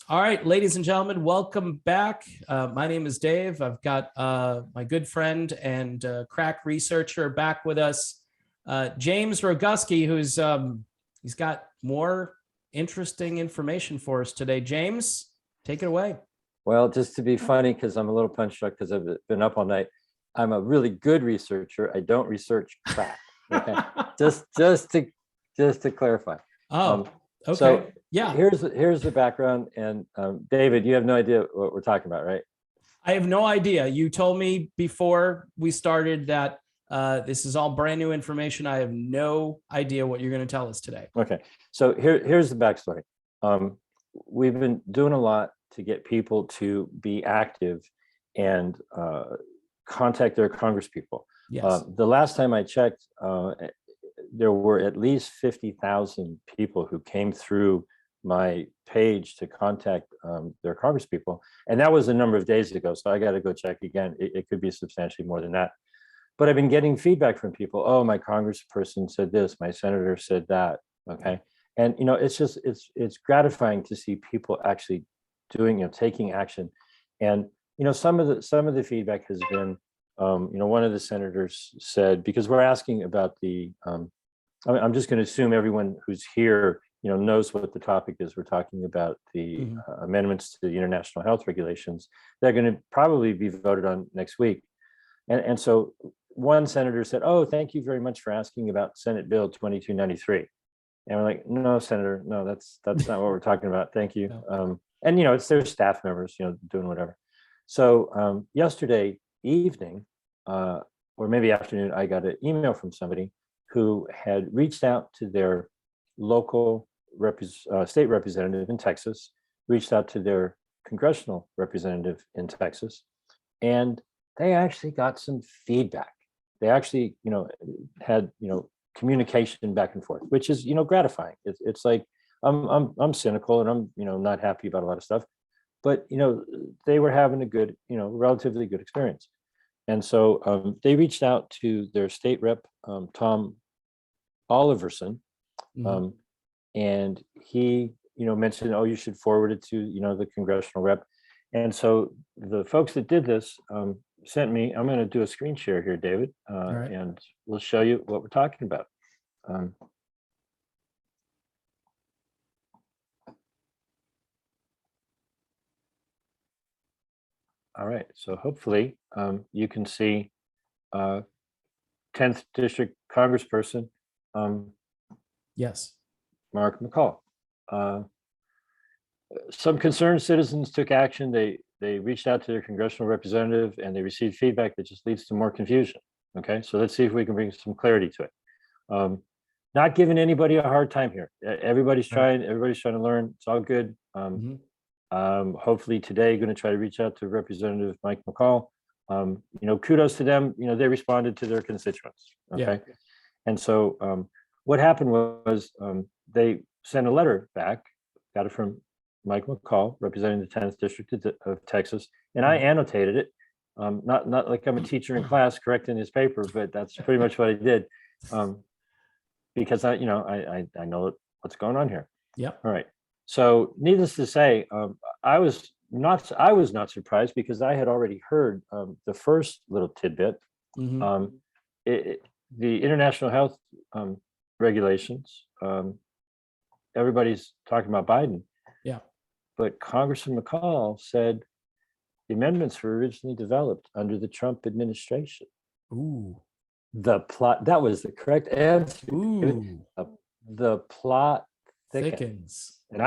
All right, ladies and gentlemen, welcome back. My name is Dave. I've got my good friend and crack researcher back with us, James Roguski, who's he's got more interesting information for us today. James, take it away. Well, just to be funny, because I'm a little punch drunk because I've been up all night, I'm a really good researcher. I don't research crack. Okay, just to clarify. Oh, okay. So yeah. Here's the background. And David, you have no idea what we're talking about, right? I have no idea. You told me before we started that this is all brand new information. I have no idea what you're going to tell us today. Okay, so here's the backstory. We've been doing a lot to get people to be active and contact their congresspeople. Yes. The last time I checked, there were at least 50,000 people who came through my page to contact their congresspeople. And that was a number of days ago. So I got to go check again. It could be substantially more than that. But I've been getting feedback from people. Oh, my congressperson said this, my senator said that. Okay. And, it's gratifying to see people actually doing, taking action. And, some of the feedback has been, one of the senators said, because we're asking about the, I'm just going to assume everyone who's here, knows what the topic is. We're talking about the amendments to the international health regulations. They're going to probably be voted on next week. And so one senator said, oh, thank you very much for asking about Senate Bill 2293. And we're like, no, Senator, no, that's not what we're talking about. Thank you. No. And, it's their staff members, doing whatever. So yesterday evening, or maybe afternoon, I got an email from somebody who had reached out to their local state representative in Texas, reached out to their congressional representative in Texas, and they actually got some feedback. They actually, had, communication back and forth, which is, gratifying. It's like, I'm cynical and I'm, not happy about a lot of stuff, but, they were having a good, relatively good experience. And so they reached out to their state rep, Tom Oliverson, and he, mentioned, oh, you should forward it to, the congressional rep. And so the folks that did this sent me, I'm going to do a screen share here, David, right. And we'll show you what we're talking about. All right, so hopefully you can see 10th District Congressperson, yes, Mark McCall. Some concerned citizens took action. They reached out to their congressional representative and they received feedback that just leads to more confusion. Okay, so let's see if we can bring some clarity to it. Not giving anybody a hard time here. Everybody's trying to learn. It's all good. Hopefully today, going to try to reach out to Representative Mike McCall. Kudos to them. They responded to their constituents. Okay, yeah. And so what happened was they sent a letter back. Got it from Mike McCall, representing the 10th District of Texas, and I annotated it. Not like I'm a teacher in class correcting his paper, but that's pretty much what I did, because I know what's going on here. Yeah. All right. So, needless to say, I was not surprised because I had already heard the first little tidbit. The international health regulations. Everybody's talking about Biden. Yeah. But Congressman McCall said the amendments were originally developed under the Trump administration. Ooh. The plot, that was the correct answer. Ooh. The plot thickens. And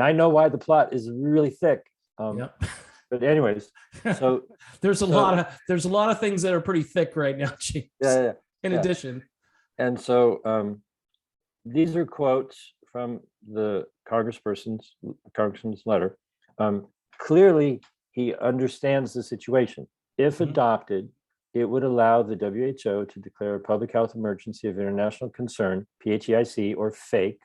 I know why the plot is really thick. Yep. But anyways, so there's a lot of things that are pretty thick right now, James. Yeah. In addition. And so these are quotes from the congressman's letter. Clearly, he understands the situation. If adopted, it would allow the WHO to declare a public health emergency of international concern, PHEIC, or FAKE,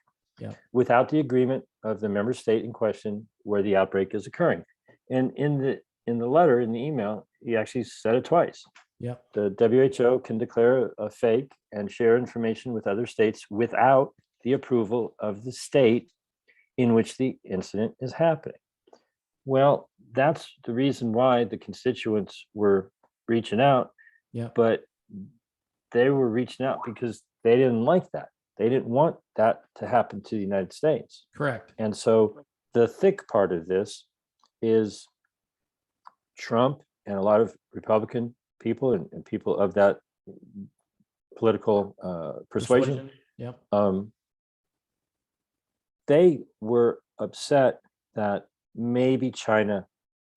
without the agreement of the member state in question where the outbreak is occurring. And in the letter, in the email, he actually said it twice. Yeah. The WHO can declare a fake and share information with other states without the approval of the state in which the incident is happening. Well, that's the reason why the constituents were reaching out, Yeah. but they were reaching out because they didn't like that. They didn't want that to happen to the United States. Correct. And so the thick part of this is Trump and a lot of Republican people and people of that political persuasion. Yep. They were upset that maybe China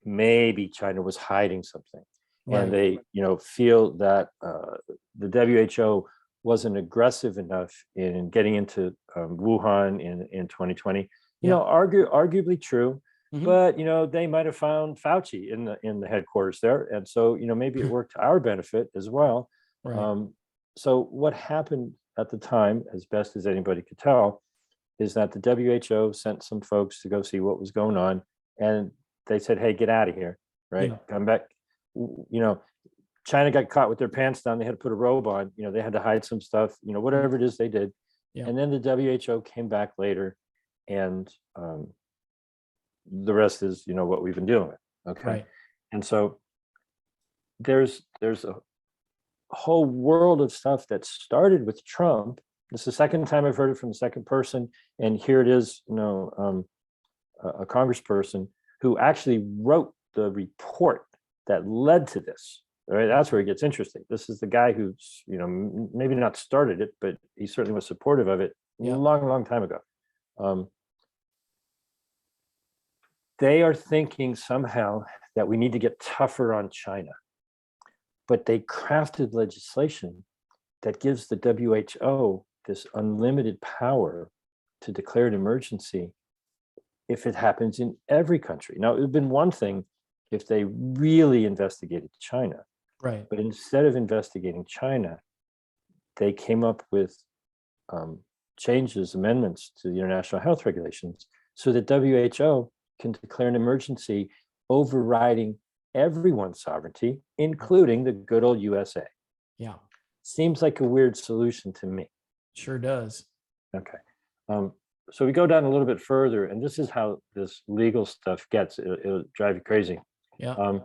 was hiding something. Right. And they, feel that the WHO wasn't aggressive enough in getting into Wuhan in 2020. Arguably true, Mhm. but they might have found Fauci in the headquarters there, and so maybe it worked to our benefit as well. Right. So what happened at the time, as best as anybody could tell, is that the WHO sent some folks to go see what was going on, and they said, "Hey, get out of here, right? Yeah. Come back." China got caught with their pants down. They had to put a robe on. They had to hide some stuff. Whatever it is they did. Yeah. And then the WHO came back later, and the rest is what we've been dealing with. Okay, Right. and so there's a whole world of stuff that started with Trump. This is the second time I've heard it from the second person, and here it is, a congressperson who actually wrote the report that led to this. All right, that's where it gets interesting. This is the guy who's, maybe not started it, but he certainly was supportive of it a long time ago. They are thinking somehow that we need to get tougher on China, but they crafted legislation that gives the WHO this unlimited power to declare an emergency if it happens in every country. Now, it would have been one thing if they really investigated China. Right. But instead of investigating China, they came up with amendments to the international health regulations so that WHO can declare an emergency overriding everyone's sovereignty, including the good old USA. Yeah. Seems like a weird solution to me. Sure does. Okay. So we go down a little bit further, and this is how this legal stuff gets. It'll drive you crazy. Yeah.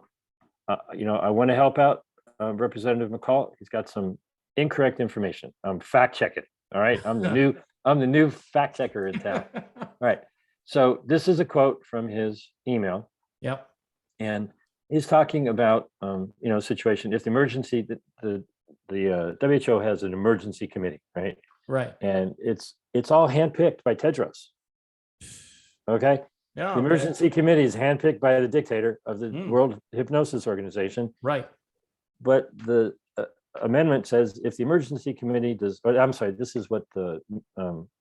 I want to help out Representative McCall. He's got some incorrect information. Fact check it. All right. I'm the new fact checker in town. All right. So this is a quote from his email. Yep. And he's talking about situation. If the emergency, the WHO has an emergency committee, right? Right. And it's all handpicked by Tedros. Okay. Yeah. The emergency committee is handpicked by the dictator of the World Hypnosis Organization. Right. But the amendment says if the emergency committee does, I'm sorry, this is what the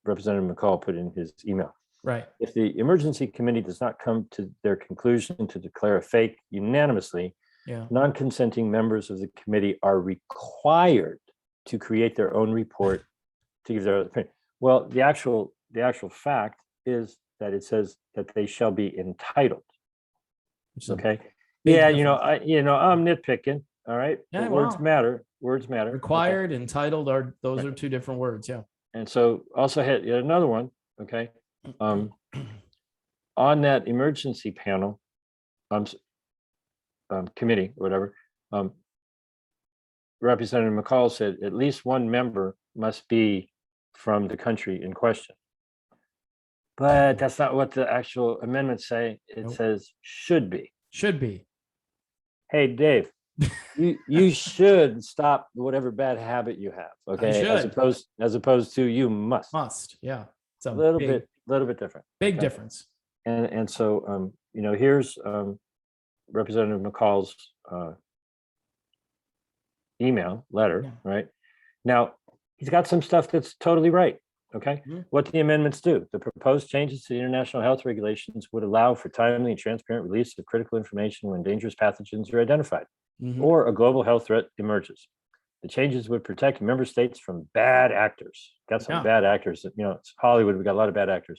Representative McCall put in his email. Right. If the emergency committee does not come to their conclusion to declare a fake unanimously, non-consenting members of the committee are required to create their own report to give their opinion. Well, the actual fact is that it says that they shall be entitled. Okay. Yeah, I'm nitpicking. All right. Yeah, words matter. Words matter. Required, entitled those are two different words. Yeah. And so also had yet another one. Okay. On that emergency panel, committee, or whatever, Representative McCall said at least one member must be from the country in question. But that's not what the actual amendments say. It says should be. Should be. Hey, Dave, you should stop whatever bad habit you have. Okay, as opposed to you must. Must. Yeah. It's a little bit different. Big difference. And so here's Representative McCall's email letter. Right now, he's got some stuff that's totally right. Okay. What do the amendments do? The proposed changes to the international health regulations would allow for timely and transparent release of critical information when dangerous pathogens are identified or a global health threat emerges. The changes would protect member states from bad actors. Got some bad actors. It's Hollywood. We got a lot of bad actors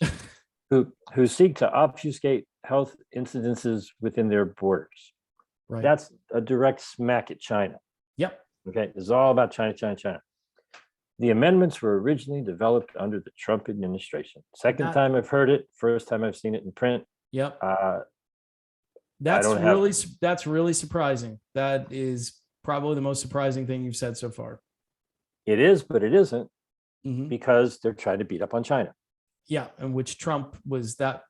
who seek to obfuscate health incidences within their borders. Right. That's a direct smack at China. Yep. Okay. It's all about China, China, China. The amendments were originally developed under the Trump administration. Second time I've heard it, first time I've seen it in print. Yep. That's don't have. really surprising. That is probably the most surprising thing you've said so far. It is, but it isn't, Mhm. because they're trying to beat up on China. Yeah, and which Trump was that.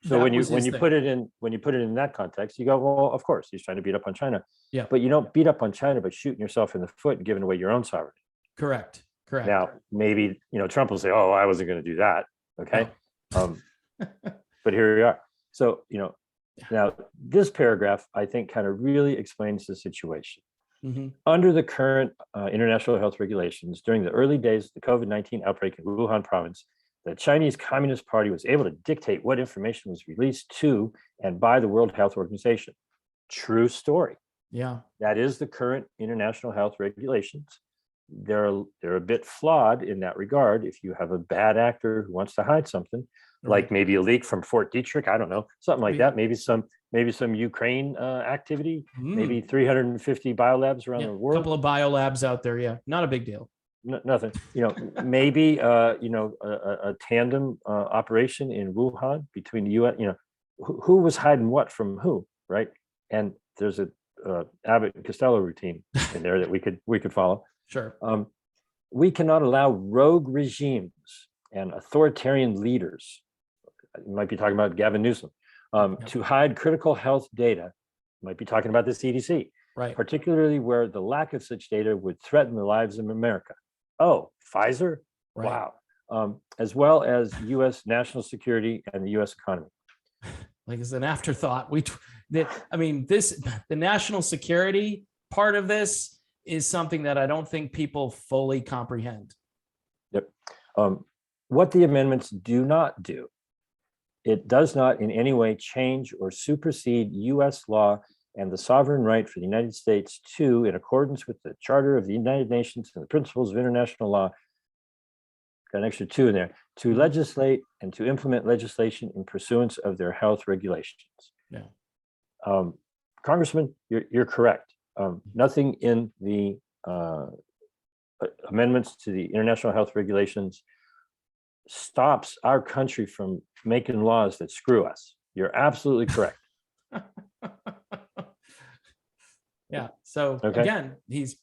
So that when you was his thing. put it in that context, you go, well, of course he's trying to beat up on China. Yeah. But you don't beat up on China by shooting yourself in the foot and giving away your own sovereignty. Correct. Now, maybe Trump will say, "Oh, I wasn't going to do that." Okay, but here we are. So now this paragraph, I think, kind of really explains the situation. Mhm. Under the current international health regulations, during the early days of the COVID-19 outbreak in Wuhan province, the Chinese Communist Party was able to dictate what information was released to and by the World Health Organization. True story. Yeah. That is the current international health regulations. They're a bit flawed in that regard. If you have a bad actor who wants to hide something, like maybe a leak from Fort Detrick, I don't know, something like that. Maybe some Ukraine activity, maybe 350 biolabs around the world. A couple of biolabs out there. Yeah, not a big deal. Nothing. Maybe a tandem operation in Wuhan between the U.S. Who was hiding what from who, right? And there's a Abbott and Costello routine in there that we could follow. Sure. We cannot allow rogue regimes and authoritarian leaders, you might be talking about Gavin Newsom, to hide critical health data, might be talking about the CDC, right? Particularly where the lack of such data would threaten the lives of America. Oh, Pfizer? Right. Wow. As well as U.S. national security and the U.S. economy. Like as an afterthought, the national security part of this is something that I don't think people fully comprehend. Yep. What the amendments do not do, it does not in any way change or supersede U.S. law and the sovereign right for the United States to, in accordance with the Charter of the United Nations and the principles of international law, got an extra two in there, to legislate and to implement legislation in pursuance of their health regulations. Yeah. Congressman, you're correct. Nothing in the amendments to the international health regulations stops our country from making laws that screw us. You're absolutely correct. Yeah. So again, he's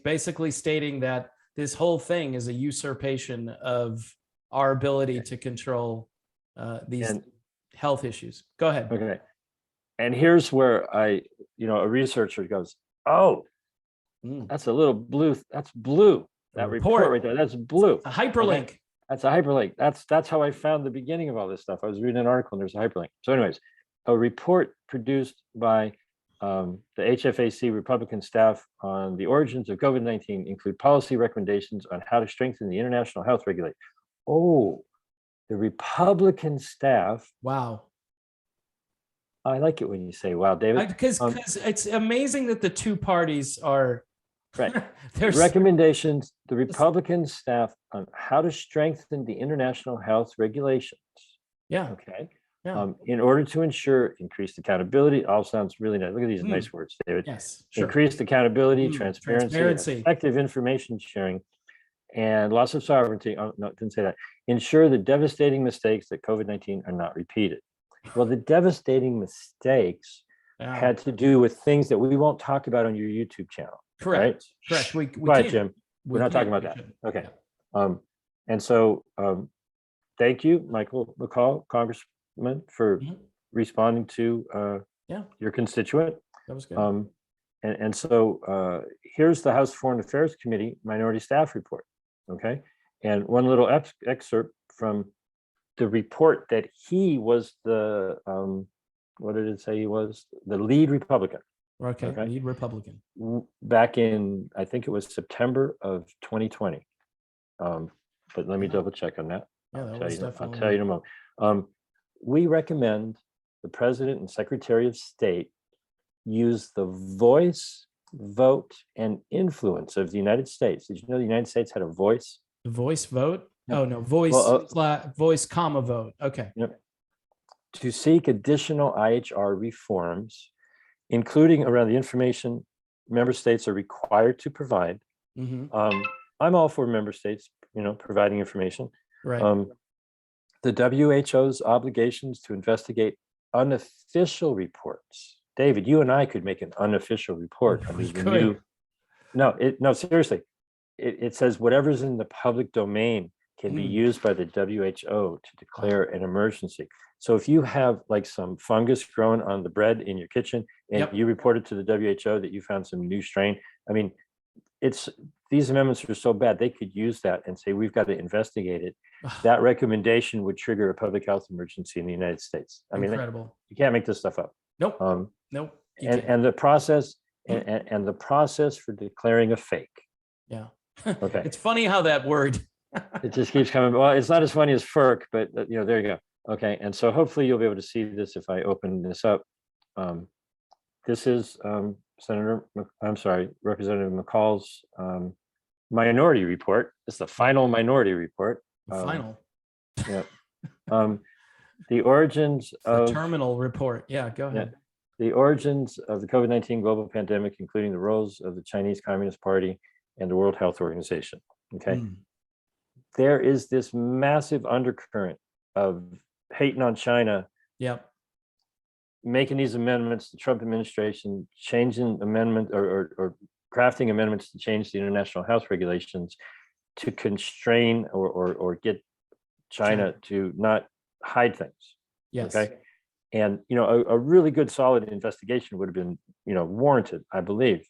basically stating that this whole thing is a usurpation of our ability to control these health issues. Go ahead. Okay. And here's where a researcher goes, oh, that's a little blue. That's blue. That report right there, that's blue. A hyperlink. Okay. That's a hyperlink. That's how I found the beginning of all this stuff. I was reading an article and there's a hyperlink. So anyways, a report produced by the HFAC Republican staff on the origins of COVID-19 include policy recommendations on how to strengthen the international health regulation. Oh, the Republican staff. Wow. I like it when you say, wow, David. Because it's amazing that the two parties are right. Recommendations, the Republican staff on how to strengthen the international health regulations. Yeah. Okay. Yeah. In order to ensure increased accountability, all sounds really nice. Look at these nice words, David. Yes. Sure. Increased accountability, transparency, effective information sharing, and loss of sovereignty. Oh, no, didn't say that. Ensure the devastating mistakes that COVID-19 are not repeated. Well, the devastating mistakes had to do with things that we won't talk about on your YouTube channel. Correct. Right? Correct. We Quiet, Jim. We're not talking about that. Okay. Yeah. And so thank you, Michael McCall, Congressman, for responding to your constituent. That was good. And so here's the House Foreign Affairs Committee Minority Staff Report. Okay. And one little excerpt from the report that he was the, what did it say he was? The lead Republican. Okay. Lead Republican. Back in, I think it was September of 2020. But let me double check on that. Yeah, I'll tell you in a moment. We recommend the President and Secretary of State use the voice, vote, and influence of the United States. Did you know the United States had a voice? The voice vote? Oh, no, voice, voice, comma, vote. Okay. Yep. To seek additional IHR reforms, including around the information member states are required to provide. I'm all for member states, providing information. Right. The WHO's obligations to investigate unofficial reports. David, you and I could make an unofficial report under the new. No, seriously. It says whatever's in the public domain can be used by the WHO to declare an emergency. So if you have like some fungus growing on the bread in your kitchen and you reported to the WHO that you found some new strain, I mean, these amendments are so bad, they could use that and say, we've got to investigate it. That recommendation would trigger a public health emergency in the United States. I mean, incredible. You can't make this stuff up. Nope. Nope. And the process and the process for declaring a fake. Yeah. Okay. It's funny how that word. It just keeps coming. Well, it's not as funny as FERC, but there you go. Okay. And so hopefully you'll be able to see this if I open this up. This is Representative McCall's minority report. It's the final minority report. Final. Yeah. The origins of the terminal report. Yeah, go ahead. Yeah, the origins of the COVID-19 global pandemic, including the roles of the Chinese Communist Party and the World Health Organization. Okay. There is this massive undercurrent of hating on China. Yep. Making these amendments, the Trump administration changing amendment or crafting amendments to change the international health regulations to constrain or get China to not hide things. Yes. Okay. And a really good solid investigation would have been warranted, I believe.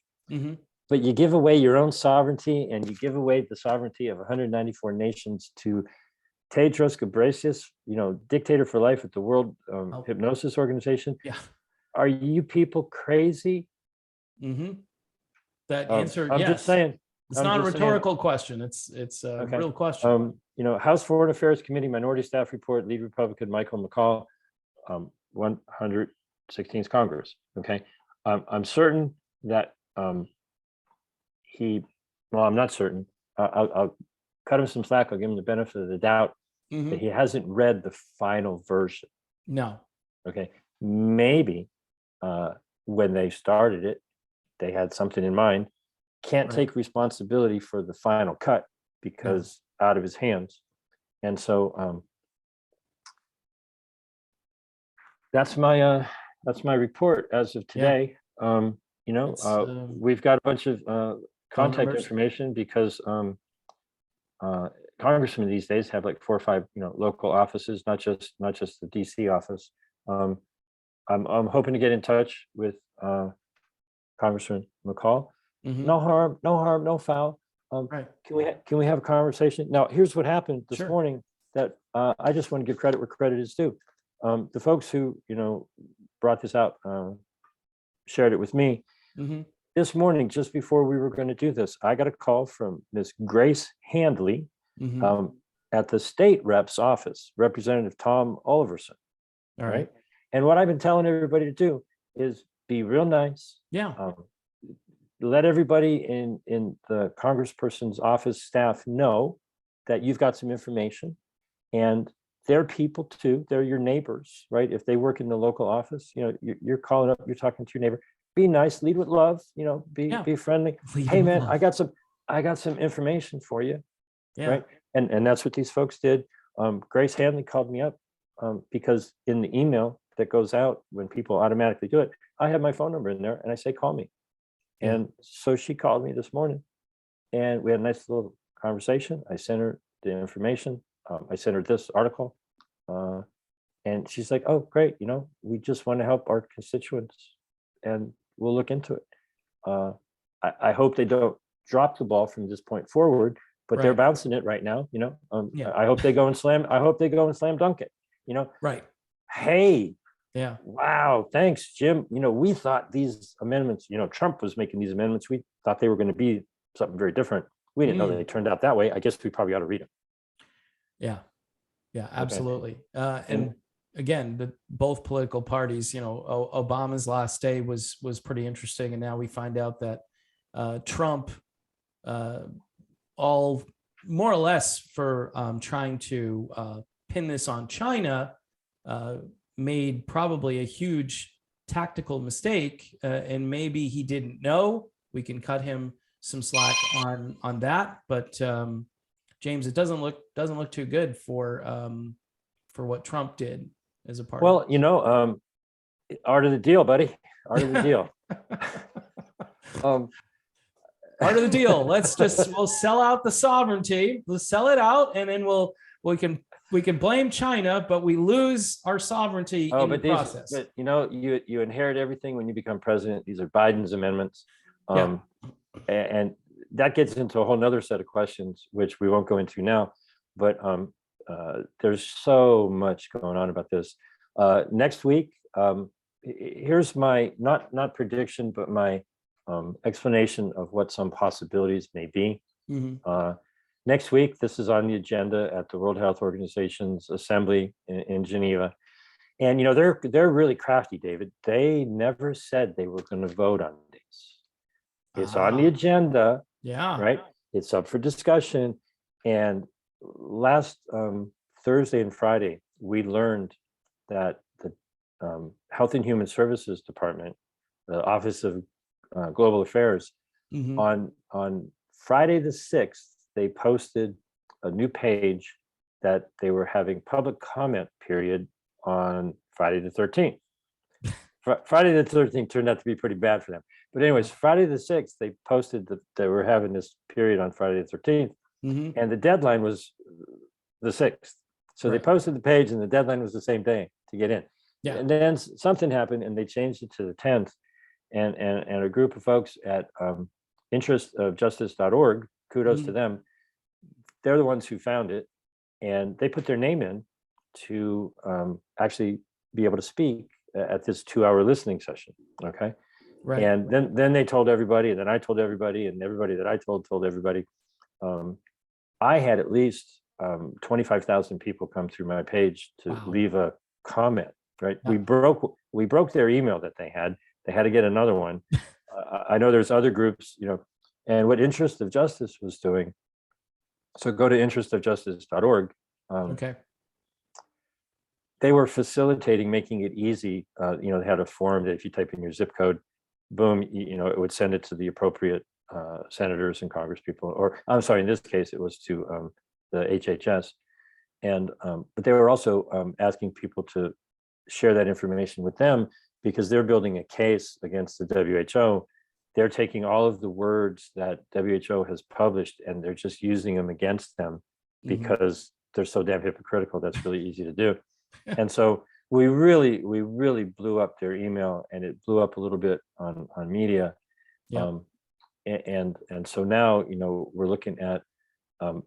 But you give away your own sovereignty and you give away the sovereignty of 194 nations to Tedros Ghebreyesus, dictator for life at the World Hypnosis Organization. Yeah. Are you people crazy? That answer, I'm yes. just saying. It's not a rhetorical question. It's a real question. House Foreign Affairs Committee Minority Staff Report, lead Republican Michael McCall, 116th Congress. Okay. I'm certain that I'm not certain. I'll cut him some slack. I'll give him the benefit of the doubt that he hasn't read the final version. No. Okay. Maybe when they started it, they had something in mind. Can't take responsibility for the final cut because out of his hands. And so that's my report as of today. We've got a bunch of contact information because congressmen these days have like 4 or 5 local offices, not just the DC office. I'm hoping to get in touch with Congressman McCall. No harm, no foul. Can we have a conversation? Now, here's what happened this morning that I just want to give credit where credit is due. The folks who brought this out shared it with me. This morning, just before we were going to do this, I got a call from Miss Grace Handley at the state rep's office, Representative Tom Oliverson. All right. And what I've been telling everybody to do is be real nice. Yeah. Let everybody in the congressperson's office staff know that you've got some information, and they're people too. They're your neighbors, right? If they work in the local office, you're calling up, you're talking to your neighbor. Be nice, lead with love, be friendly. Hey man, I got some information for you. Yeah. Right. And that's what these folks did. Grace Handley called me up because in the email that goes out when people automatically do it, I have my phone number in there and I say, call me. And so she called me this morning and we had a nice little conversation. I sent her the information. I sent her this article and she's like, oh, great. We just want to help our constituents and we'll look into it. I hope they don't drop the ball from this point forward, but they're bouncing it right now. I hope they go and slam dunk it, Right. Hey, yeah. Wow. Thanks, Jim. We thought these amendments, Trump was making these amendments. We thought they were going to be something very different. We didn't know they turned out that way. I guess we probably ought to read them. Yeah. Yeah, absolutely. Okay. And again, both political parties, Obama's last day was pretty interesting. And now we find out that Trump, all more or less for trying to pin this on China, made probably a huge tactical mistake, and maybe he didn't know. We can cut him some slack on that, but James, it doesn't look too good for what Trump did as a party. Well, Art of the deal, buddy. Art of the deal. Part of the deal. We'll sell out the sovereignty. Let's sell it out, and then we can blame China, but we lose our sovereignty in the process. But you inherit everything when you become president. These are Biden's amendments, and that gets into a whole nother set of questions, which we won't go into now. But there's so much going on about this. Next week, here's my not prediction, but my explanation of what some possibilities may be. Next week, this is on the agenda at the World Health Organization's assembly in Geneva. And they're really crafty, David. They never said they were going to vote on these. It's on the agenda. Yeah. Right. It's up for discussion. And last Thursday and Friday, we learned that the Health and Human Services Department, the Office of Global Affairs, on Friday the 6th, they posted a new page that they were having public comment period on Friday the 13th. Friday the 13th turned out to be pretty bad for them. But anyways, Friday the 6th, they posted that they were having this period on Friday the 13th, and the deadline was the 6th. So they posted the page and the deadline was the same day to get in. Yeah. And then something happened and they changed it to the 10th. And a group of folks at interestofjustice.org, kudos to them, they're the ones who found it, and they put their name in to actually be able to speak at this 2-hour listening session. Okay. Right. And then they told everybody, and then I told everybody, and everybody that I told everybody. I had at least 25,000 people come through my page to leave a comment. Right. Yeah. We broke their email that they had. They had to get another one. I know there's other groups, and what Interest of Justice was doing. So go to interestofjustice.org. Okay. They were facilitating, making it easy. They had a form that if you type in your zip code, boom, it would send it to the appropriate senators and congresspeople, or I'm sorry, in this case, it was to the HHS. And but they were also asking people to share that information with them, because they're building a case against the WHO. They're taking all of the words that WHO has published and they're just using them against them because they're so damn hypocritical. That's really easy to do. And so we really blew up their email, and it blew up a little bit on media. Yeah. And so now, we're looking at,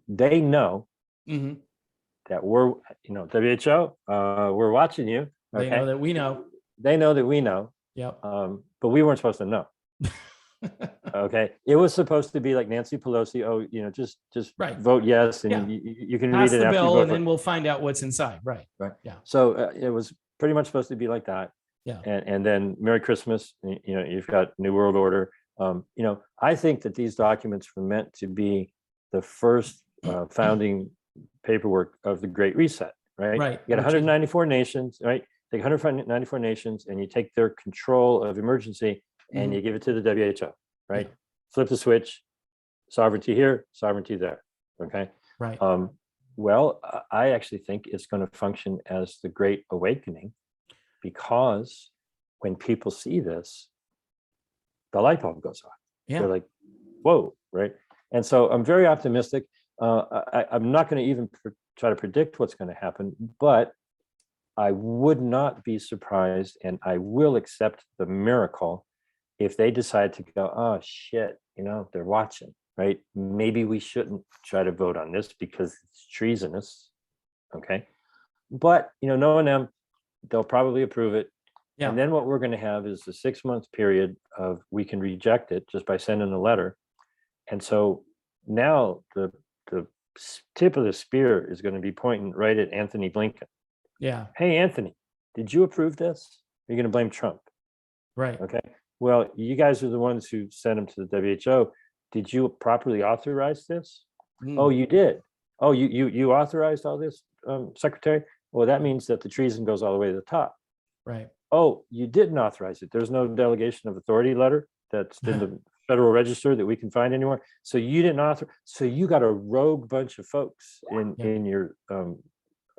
they know that we're, WHO, we're watching you. Okay? They know that we know. They know that we know. Yep. But we weren't supposed to know. Okay. It was supposed to be like Nancy Pelosi. Oh, just vote yes, and you can pass read it the after bill, you vote, and then we'll find out what's inside. Right. Right. Yeah. So it was pretty much supposed to be like that. Yeah. And then Merry Christmas. You've got New World Order. I think that these documents were meant to be the first founding paperwork of the Great Reset. Right. Right. You got 194 nations. Right. Take 194 nations, and you take their control of emergency, and you give it to the WHO, right? Yeah. Flip the switch, sovereignty here, sovereignty there, okay? Right. Well, I actually think it's going to function as the Great Awakening, because when people see this, the light bulb goes on. Yeah. They're like, whoa, right? And so I'm very optimistic. I'm not going to even try to predict what's going to happen, but I would not be surprised, and I will accept the miracle if they decide to go, oh shit, they're watching, right? Maybe we shouldn't try to vote on this because it's treasonous, okay? But, knowing them, they'll probably approve it. Yeah. And then what we're going to have is a 6-month period of, we can reject it just by sending a letter. And so now the tip of the spear is going to be pointing right at Anthony Blinken. Yeah. Hey, Anthony, did you approve this? Are you going to blame Trump? Right. Okay. Well, you guys are the ones who sent him to the WHO. Did you properly authorize this? Oh, you did. Oh, you authorized all this, Secretary? Well, that means that the treason goes all the way to the top. Right. Oh, you didn't authorize it. There's no delegation of authority letter that's in the Federal Register that we can find anywhere. So you didn't authorize. So you got a rogue bunch of folks in your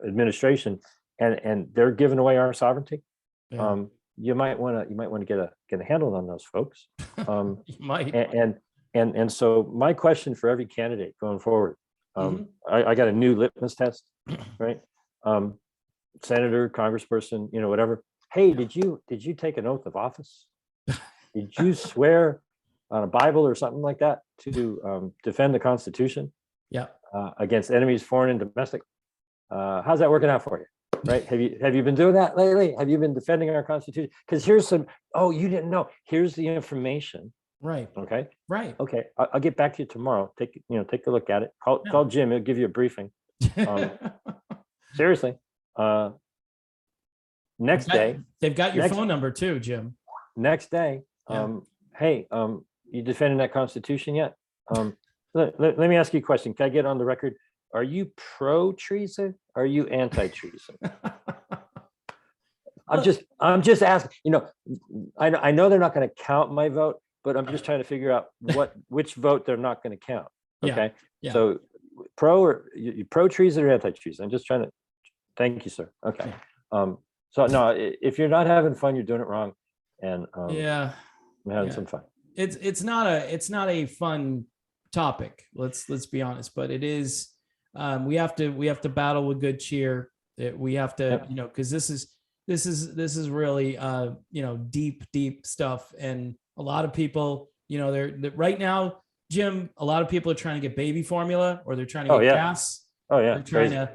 administration. And they're giving away our sovereignty. Yeah. you might want to get a handle on those folks. You might. And so my question for every candidate going forward, I got a new litmus test, right? Senator, congressperson, whatever. Hey, did you take an oath of office? Did you swear on a Bible or something like that to defend the Constitution? Yeah. Against enemies, foreign and domestic. How's that working out for you? Right? Have you been doing that lately? Have you been defending our Constitution? Because here's some. Oh, you didn't know. Here's the information. Right. Okay. Right. Okay. I'll get back to you tomorrow. Take a look at it. Call Jim. He'll give you a briefing. Seriously. Next day. They've got your phone number too, Jim. Next day. Hey, you defending that Constitution yet? Let me ask you a question. Can I get on the record? Are you pro-treason? Are you anti-treason? I'm just asking. I know they're not going to count my vote, but I'm just trying to figure out which vote they're not going to count. Okay. Yeah. So you pro-treason or anti-treason? I'm just trying to. Thank you, sir. Okay. So no, if you're not having fun, you're doing it wrong. And I'm having some fun. It's not a fun topic. Let's be honest, but it is. We have to battle with good cheer. We have to, because this is really deep stuff, and a lot of people, they're right now, Jim. A lot of people are trying to get baby formula, or they're trying to get gas. Oh yeah, they're trying to,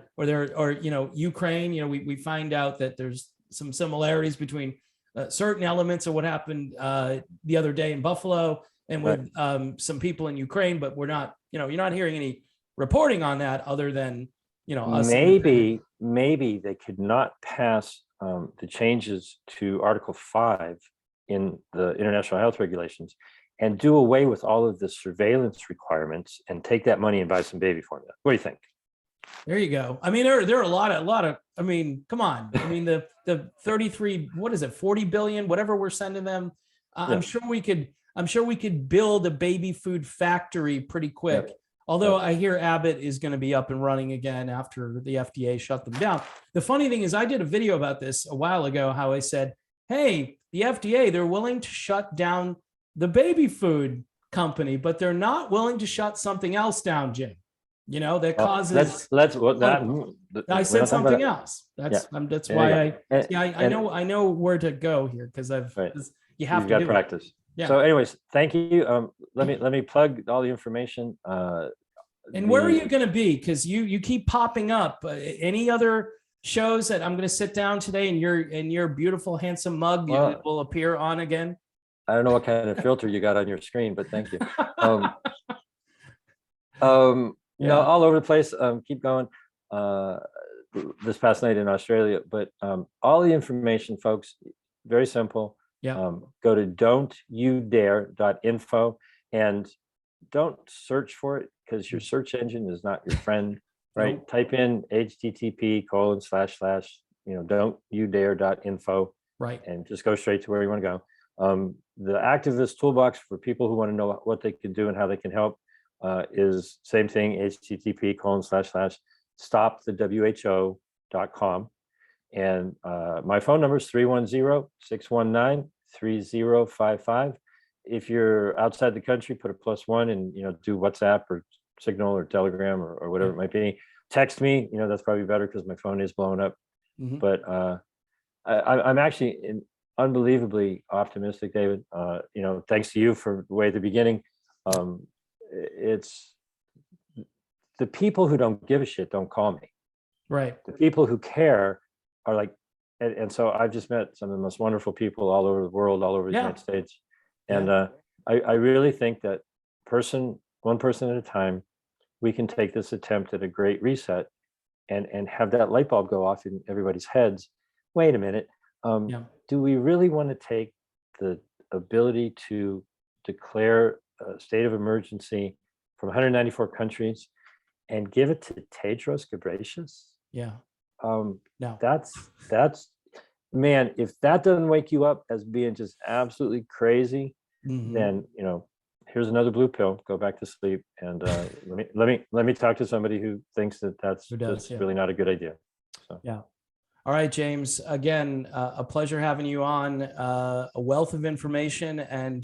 or Ukraine. We find out that there's some similarities between certain elements of what happened the other day in Buffalo, and with some people in Ukraine, but we're not, you're not hearing any reporting on that other than, us. Maybe they could not pass the changes to Article 5 in the international health regulations and do away with all of the surveillance requirements and take that money and buy some baby formula. What do you think? There you go. I mean, there are a lot of, I mean, come on. I mean, the 33, what is it, 40 billion, whatever we're sending them. I'm sure we could build a baby food factory pretty quick. Yep. Although I hear Abbott is going to be up and running again after the FDA shut them down. The funny thing is, I did a video about this a while ago, how I said, hey, the FDA, they're willing to shut down the baby food company, but they're not willing to shut something else down, Jim. That causes. I said something else. That's why I know where to go here, because you have to practice. Yeah. So, anyways, thank you. Let me plug all the information. And where are you going to be? Because you keep popping up. Any other shows that I'm going to sit down today and your beautiful, handsome mug will appear on again? I don't know what kind of filter you got on your screen, but thank you. No, all over the place. Keep going. This past night in Australia, but all the information, folks, very simple. Yeah. Go to don'toudare.info and don't search for it, because your search engine is not your friend, right? Nope. Type in http:// right, and just go straight to where you want to go. The activist toolbox for people who want to know what they can do and how they can help is same thing, http:// stopthewho.com. And my phone number is 310-619-3055. If you're outside the country, put a +1 and do WhatsApp or Signal or Telegram or whatever it might be. Text me, that's probably better because my phone is blowing up. Mm-hmm. But I'm actually unbelievably optimistic, David. Thanks to you for the way at the beginning. It's the people who don't give a shit don't call me. Right. The people who care are like, and so I've just met some of the most wonderful people all over the world, all over the United States. And I really think that one person at a time, we can take this attempt at a great reset and have that light bulb go off in everybody's heads. Wait a minute. Do we really want to take the ability to declare a state of emergency from 194 countries and give it to Tedros Ghebreyesus? Yeah. No. That's man, if that doesn't wake you up as being just absolutely crazy, then here's another blue pill. Go back to sleep, and let me talk to somebody who thinks that that's really not a good idea. So. Yeah. All right, James, again, a pleasure having you on, a wealth of information, and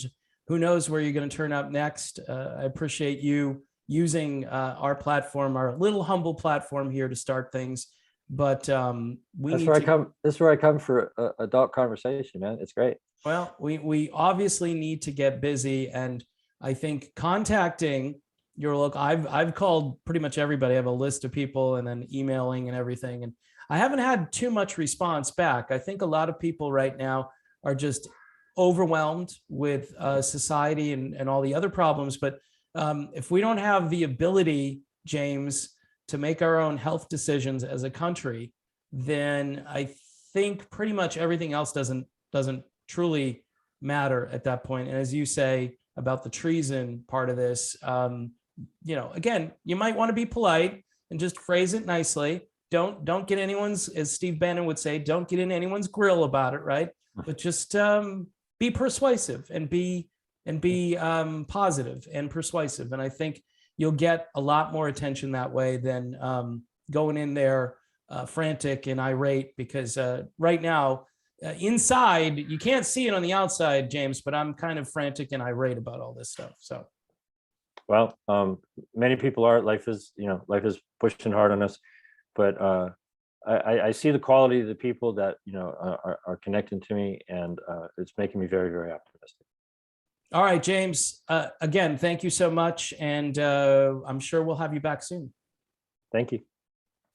who knows where you're going to turn up next. I appreciate you using our platform, our little humble platform here to start things. But we That's need where I to, come. This is where I come for adult conversation, man. It's great. well, we obviously need to get busy, and I think contacting your local, I've called pretty much everybody. I have a list of people, and then emailing and everything, and I haven't had too much response back. I think a lot of people right now are just overwhelmed with society and all the other problems. But if we don't have the ability, James, to make our own health decisions as a country, then I think pretty much everything else doesn't truly matter at that point. And as you say about the treason part of this, again, you might want to be polite and just phrase it nicely. Don't get anyone's, as Steve Bannon would say, don't get in anyone's grill about it, right? But just be persuasive and be positive and persuasive. And I think you'll get a lot more attention that way than going in there frantic and irate, because right now inside, you can't see it on the outside, James, but I'm kind of frantic and irate about all this stuff. So, well, many people are. Life is pushing hard on us, but I see the quality of the people that are connecting to me, and it's making me very, very optimistic. all right, James, again, thank you so much, and I'm sure we'll have you back soon. Thank you.